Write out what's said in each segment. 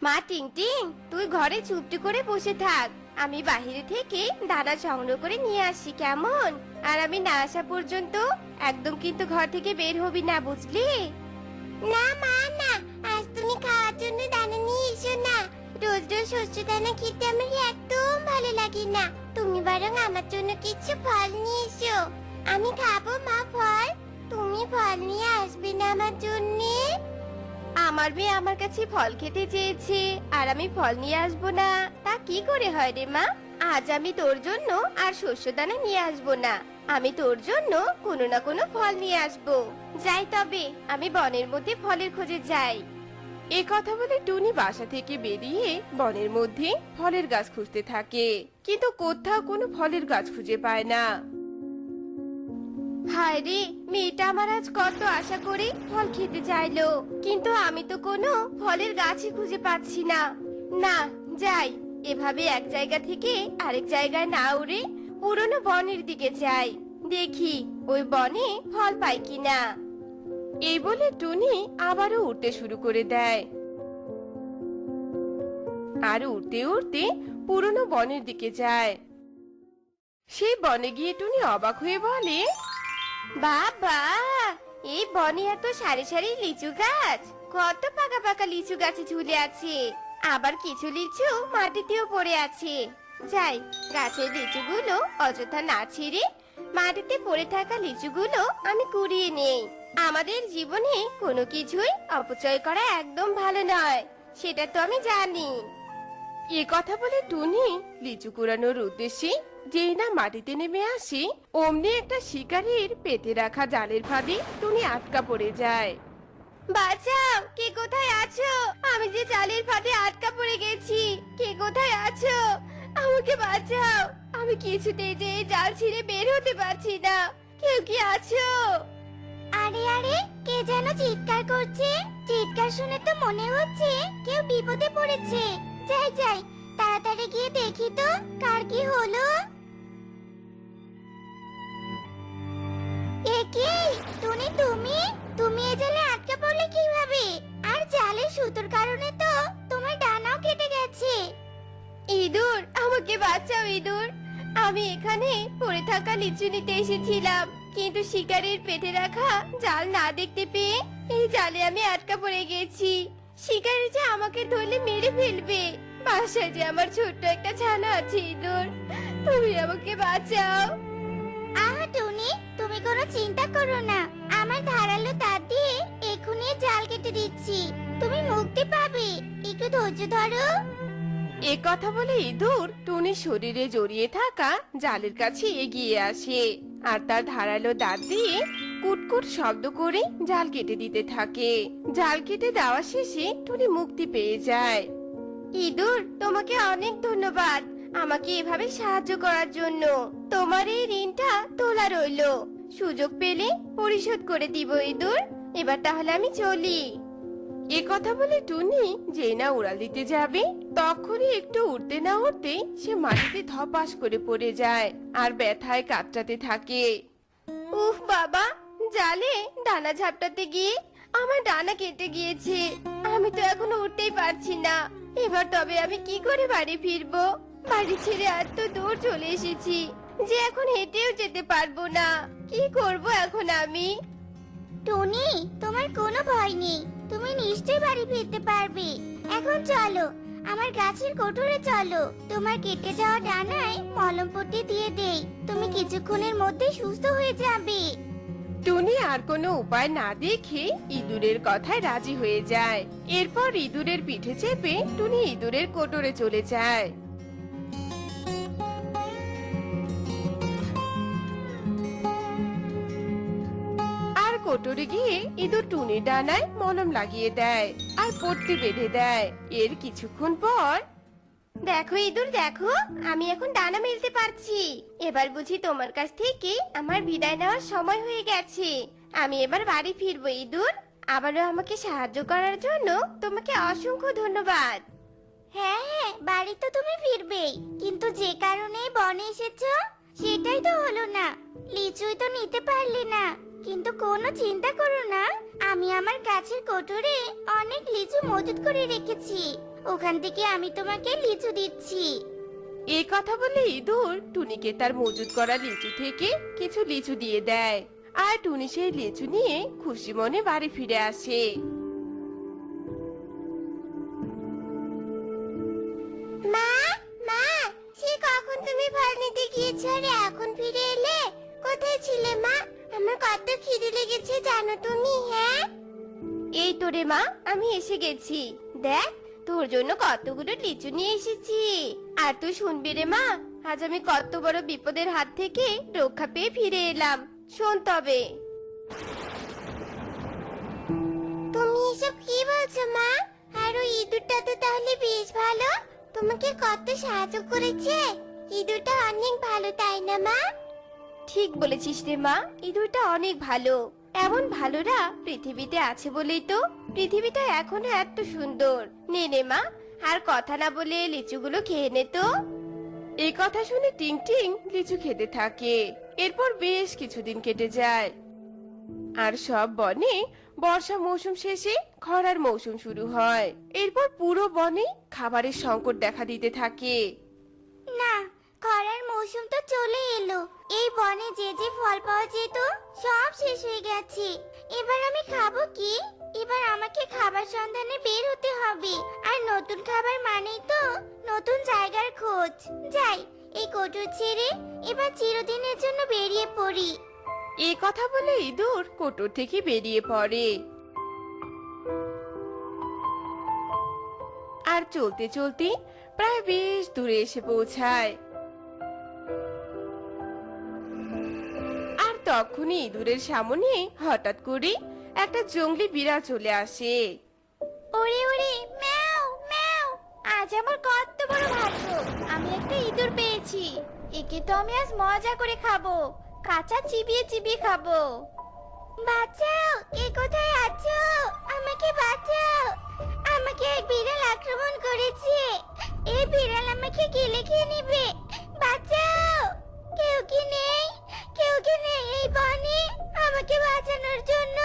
মা টিংটিং, তুই ঘরে চুপটি করে বসে থাক। আমি বাইরে থেকে দানা সংগ্রহ করে নিয়ে আসি, কেমন? আর আমি না আসা পর্যন্ত একদম কিন্তু ঘর থেকে বের হবি না, বুঝলি? না মা, না। আজ তুমি খাওয়ার জন্য দানা নিয়ে এসো না। রোজ রোজ শস্য দানা খেতে আমার একদম ভালো লাগে না। তুমি বরং আমার জন্য কিছু ফল নিয়ে এসো। আমি খাবো মা ফল। তুমি ফল নিয়ে আসবে না আমার জন্যে? আমার মেয়ে আমার কাছে ফল খেতে চেয়েছে, আর আমি ফল নিয়ে আসবো না? তা কি করে হয় রে মা? আজ আমি তোর জন্য আর শস্য দানা নিয়ে আসবো না। আমি তোর জন্য কোনো না কোনো ফল নিয়ে আসবো। যাই তবে, আমি বনের মধ্যে ফলের খোঁজে যাই। এ কথা বলে টুনি বাসা থেকে বেরিয়ে বনের মধ্যে ফলের গাছ খুঁজতে থাকে, কিন্তু কোথাও কোনো ফলের গাছ খুঁজে পায় না। হায় রে, মেয়েটা আমার আজ কত আশা করে ফল খেতে চাইলো, কিন্তু আমি তো কোনো ফলের গাছই খুঁজে পাচ্ছি না। না, যাই, এভাবে এক জায়গা থেকে আরেক জায়গায় না উড়ে পুরনো বনের দিকে যাই, দেখি ওই বনে ফল পাই কিনা। এই বলে টুনি আবারও উঠতে শুরু করে দেয়, আর উঠতে উঠতে পুরনো বনের দিকে যায়। সেই বনে গিয়ে টুনি অবাক হয়ে বলে, বাবা, এই বনে এত সারি সারি লিচু গাছ! কত পাকা পাকা লিচু গাছে ঝুলে আছে, আবার কিছু লিচু মাটিতেও পড়ে আছে। যাই, গাছের লিচুগুলো অযথা না ছিঁড়ে মাটিতে পড়ে থাকা লিচুগুলো আমি কুড়িয়ে নেই। আমাদের জীবনে কোনো কিছুই অপচয় করা একদম ভালো নয়, সেটা তো আমি জানি। এ কথা বলে টুনি লিচু কুড়ানোর উদ্দেশ্যে যেই না মাটিতে নেমে আসে, অমনি একটা শিকারীর পেতে রাখা জালের ফাঁদে টুনি আটকা পড়ে যায়। বাঁচাও, কে কোথায় আছো? আমি যে জালের ফাঁদে আটকা পড়ে গেছি। কে কোথায় আছো? আমাকে বাঁচাও। আমি কিছুতেই যে এই জাল ছিঁড়ে বের হতে পারছি না। কেউ কি আছো? আরে আরে, কে যেন চিৎকার করছে। চিৎকার শুনে তো মনে হচ্ছে কেউ বিপদে পড়েছে। যাই যাই, তাড়াতাড়ি গিয়ে দেখি তো কার কি হলো। একি, টুনি, তুমি তুমি এই জালে আটকা পড়লে কিভাবে? আর জালের সুতোর কারণে তো তোমার ডানাও কেটে গেছে। ইঁদুর, আমাকে বাঁচাও ইঁদুর। আমি এখানে পড়ে থাকা লিচু নিতে এসেছিলাম, কিন্তু শিকারীর পেটে রাখা জাল না দেখতে পেয়ে এই জালে আমি আটকা পড়ে গেছি। শিকারী যে আমাকে ধরলে মেরে ফেলবে। বাসায় যে আমার ছোট্ট একটা ছানা আছে ইঁদুর, তুমি আমাকে বাঁচাও। আহা টুনি, তুমি কোনো চিন্তা করো না। আমার ধারালো দাঁত দিয়ে এখনই জাল কেটে দিচ্ছি, তুমি মুক্তি পাবে। একটু ধৈর্য ধরো। এ কথা বলে ইঁদুর টুনির শরীরে জড়িয়ে থাকা জালের কাছে এগিয়ে আসে, আর তার ধারালো দাঁত দিয়ে কুটকুট শব্দ করে জাল কেটে দিতে থাকে। জাল কেটে দেওয়া শেষে টুনি মুক্তি পেয়ে যায়। ইঁদুর, তোমাকে অনেক ধন্যবাদ আমাকে এভাবে সাহায্য করার জন্য। তোমার এই ঋণটা তোলা রইলো, সুযোগ পেলে পরিশোধ করে দিব ইঁদুর। এবার তাহলে আমি চলি। এ কথা বলে টুনি যেই না উড়াল দিতে যাবে, তখনই একটু উঠতে না উঠতে সে মাটিতে ধপাস করে পড়ে যায় আর ব্যথায় কাতরাতে থাকে। উফ বাবা, জালে ডানা ঝাপটাতে গিয়ে আমার ডানা কেটে গিয়েছে। আমি তো এখন উঠতেই পারছি না। এবার তবে আমি কি করে বাড়ি ফিরবো? বাড়ি ছেড়ে আর তো দূর চলে এসেছি যে এখন হেঁটেও যেতে পারবো না। কি করব এখন আমি? টনি, তোমার কোনো ভয় নেই, তুমি নিশ্চয়ই বাড়ি ফিরতে পারবে। এখন চলো, আমার গাছের কোঠরে চলো। তোমার কেটে যাওয়া ডানায় মলম পট্টি দিয়ে দেই, তুমি কিছুক্ষণের মধ্যে সুস্থ হয়ে যাবে। টুনি আর কোনো উপায় না দেখে ইঁদুরের কথায় রাজি হয়ে যায়। এরপর ইঁদুরের পিঠে চেপে টুনি ইঁদুরের কোটরে চলে যায়। আর কোটরে গিয়ে ইঁদুর টুনির ডানায় মলম লাগিয়ে দেয় আর পট্টি বেঁধে দেয়। এর কিছুক্ষণ পর, দেখো ইঁদুর, দেখো, আমি এখন ডানা মেলতে পারছি। এবার বুঝি তোমার কাছ থেকে আমার বিদায় নেওয়ার সময় হয়ে গেছে। আমি এবার বাড়ি ফিরবো ইঁদুর। আবারও আমাকে সাহায্য করার জন্য তোমাকে অসংখ্য ধন্যবাদ। হ্যাঁ হ্যাঁ, বাড়ি তো তুমি ফিরবেই, কিন্তু যে কারণে বনে এসেছো সেটাই তো হলো না। লিচুই তো নিতে পারলে না, কিন্তু কোনো চিন্তা করো না, আমি আমার গাছের কোটরে অনেক লিচু মজুত করে রেখেছি, ওখান থেকে আমি তোমাকে লিচু দিচ্ছি। এই কথা বলে ইঁদুর টুনিকে তার মজুত করা লিচু থেকে কিছু লিচু দিয়ে দেয়, আর টুনি সেই লিচু নিয়ে খুশি মনে বাড়ি ফিরে আসে। মা, মা, সে কখন তুমি ফল নিতে গিয়েছো আর এখন ফিরে এলে? কোথায় ছিলে মা? আমার কত খিদে লেগেছে জানো তুমি? হ্যাঁ, এই তো রে মা, আমি এসে গেছি। দেখ, তোর জন্য কতগুলো লিচু নিয়ে এসেছি। আর তুই শুনবি রে মা, আজ আমি কত বড় বিপদের হাত থেকে রক্ষা পেয়ে ফিরে এলাম। শোন তবে। তুমি এসব কি বলছো মা? আর ওই ইঁদুরটা তো তাহলে বেশ ভালো, তোমাকে কত সাহায্য করেছে। ইঁদুরটা অনেক ভালো, তাই না মা? ঠিক বলেছিস রে মা, ইঁদুরটা অনেক ভালো। এমন ভালোরা পৃথিবীতে আছে বলেই তো পৃথিবীটা এখনো এত সুন্দর। নে নে মা, আর কথা না বলে লিচুগুলো খেয়ে নে তো। এই কথা শুনে টিং টিং লিচু খেতে থাকে। এরপর বেশ কিছুদিন কেটে যায়, আর সব বনে বর্ষা মৌসুম শেষে খরার মৌসুম শুরু হয়। এরপর পুরো বনে খাবারের সংকট দেখা দিতে থাকে। না, খরার মৌসুম তো চলে এলো। এই বনে যে যে ফল পাওয়া যেত সব শেষ হয়ে গেছে। এবার আমি খাবো কি? এবার আমাকে খাবার সন্ধানে বের হতে হবে। আর নতুন খাবার মানেই তো নতুন জায়গার খোঁজ। যাই, এই কোটর ছেড়ে এবার চিরদিনের জন্য বেরিয়ে পড়ি। এই কথা বলে ইঁদুর কোটর থেকে বেরিয়ে পড়ে। আর চলতে চলতে প্রায় বেশ দূরে এসে পৌঁছায়। আর তখনই ইঁদুরের সামনে হঠাৎ করে একটা জংলি বিড়াল চলে আসে। ওরে ওরে, ম্যাও ম্যাও, আজ আমার কত বড় ভাগ্য, আমি একটা ইঁদুর পেয়েছি। একে তো আমি আজ মজা করে খাবো, কাঁচা চিবিয়ে চিবিয়ে খাবো। বাঁচাও, কে কোথায় আছো? আমাকে বাঁচাও, আমাকে এক বিড়াল আক্রমণ করেছে। এই বিড়াল আমাকে গিলে খেয়ে নেবে, বাঁচাও। কেউ কি নেই? কেউ কি নেই এই বনে আমাকে বাঁচানোর জন্য?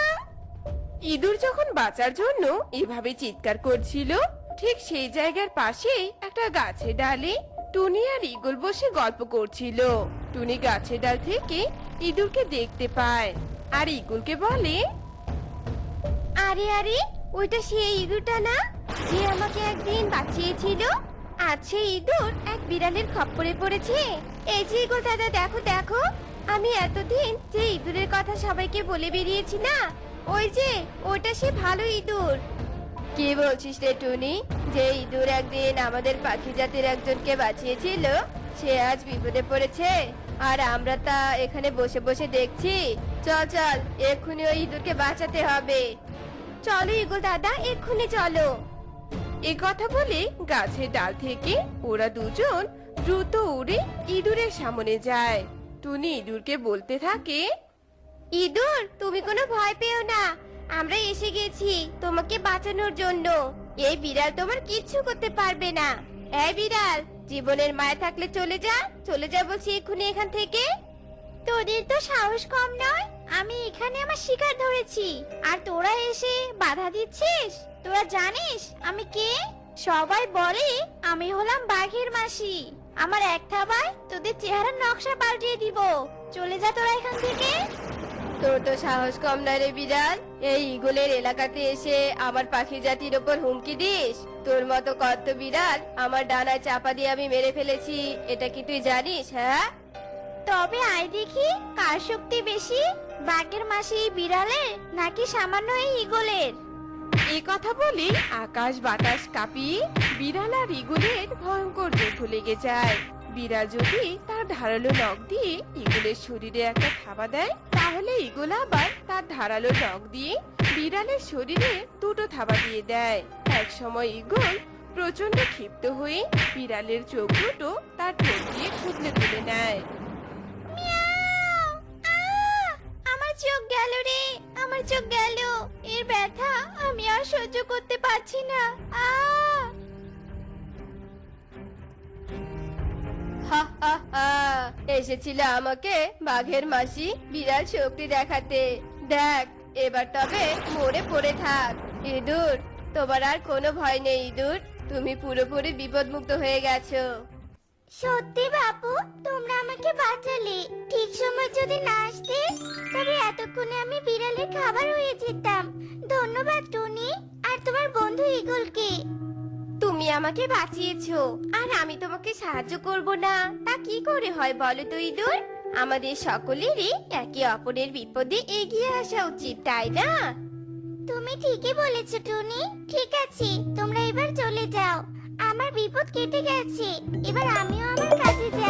ইঁদুর যখন বাঁচার জন্য এভাবে চিৎকার করছিল, ঠিক সেই জায়গার পাশেই একটা গাছের ডালে টুনি আর ঈগল বসে গল্প করছিল। টুনি গাছের ডাল থেকে ইঁদুরকে দেখতে পায়, আর ঈগলকে বলে, আরে আরে, ওইটা সেই ইঁদুরটা না, যে আমাকে একদিন বাঁচিয়েছিল? আজ সেই ইঁদুর এক বিড়ালের খপ্পরে পড়েছে। এই যে ইগল দাদা, দেখো দেখো, আমি এতদিন যে ইঁদুরের কথা সবাইকে বলে বেরিয়েছি না, ওই যে ওটা সে ভালো ইঁদুর। কি বলছিস রে টুনি? যে ইঁদুর একদিন আমাদের পাখি জাতির একজনকে বাঁচিয়েছিল, সে আজ বিপদে পড়েছে, আর আমরা তা এখানে বসে বসে দেখছি। চল চল, এক্ষুনি ওই ইঁদুরকে বাঁচাতে হবে। চলো ইগল দাদা, এক্ষুনি চলো। এ কথা বলে গাছের ডাল থেকে ওরা দুজন দ্রুত উড়ে ইঁদুরের সামনে যায়। টুনি ইঁদুরকে বলতে থাকে, ইঁদুর, তুমি কোনো ভয় পেও না, আমরা এসে গেছি তোমাকে বাঁচানোর জন্য। এই বিড়াল তোমার কিচ্ছু করতে পারবে না। এই বিড়াল, জীবনের মায়া থাকলে চলে যা, চলে যা বলছি এক্ষুনি এখান থেকে। তোদের তো সাহস কম নয়, আমি এখানে আমার শিকার ধরেছি আর তোরা এসে বাধা দিচ্ছিস? তোরা জানিস আমি কে? সবাই বলে আমি হলাম বাঘের মাসি। আমার এক থাবায় তোদের চেহারার নকশা পাল্টিয়ে দিব। চলে যা তোরা এখান থেকে। তোর তো সাহস কম না রে বিড়াল, এই ইগলের এলাকাতে এসে আমার পাখি জাতির ওপর হুমকি দিস? তোর মতো কত বিড়াল আমার ডানায় চাপা দিয়ে আমি মেরে ফেলেছি, এটা কি তুই জানিস? হ্যাঁ, তবে আয় দেখি কার শক্তি বেশি, বাঘের মাসি এই বিড়ালের নাকি সামান্য এই ঈগলের। এই কথা বলে আকাশ বাতাস কাঁপিয়ে বিড়াল আর ঈগলের ভয়ঙ্কর যুদ্ধ লেগে যায়। বিড়াল যদি তার ধারালো নখ দিয়ে ঈগলের শরীরে একটা থাবা দেয়, তাহলে ঈগল আবার তার ধারালো নখ দিয়ে বিড়ালের শরীরে দুটো থাবা দিয়ে দেয়। এক সময় ঈগল প্রচন্ড ক্ষিপ্ত হয়ে বিড়ালের চোখ দুটো তার ঠোঁট দিয়ে খুবলে তুলে নেয়। মিয়াও! আমার চোখ গেল রে, আমার চোখ গেল। এর ব্যথা আমি আর সহ্য করতে পারছি না। হা হা হা, এসেছিল আমাকে বাঘের মাসি বিড়াল শক্তি দেখাতে। দেখ, এবার তবে মরে পড়ে থাক। ইঁদুর, তোমার আর কোনো ভয় নেই ইঁদুর, তুমি পুরোপুরি বিপদমুক্ত হয়ে গেছো। সত্যি বাপু, তোমরা আমাকে বাঁচালে। ঠিক সময় যদি না আসতে তবে এতক্ষণে আমি বিড়ালের খাবার হয়ে যেতাম। ধন্যবাদ টুনি আর তোমার বন্ধু ঈগলকে। তুমি আমাকে বাঁচিয়েছো, আর আমি তোমাকে সাহায্য করব না তা কি করে হয় বলো তো ইঁদুর? আমাদের সকলেরই একে অপরের বিপদে এগিয়ে আসা উচিত, তাই না? তুমি ঠিকই বলেছো টুনি। ঠিক আছে, তোমরা এবার চলে যাও। আমার বিপদ কেটে গেছে, এবার আমিও আমার কাজে যাই।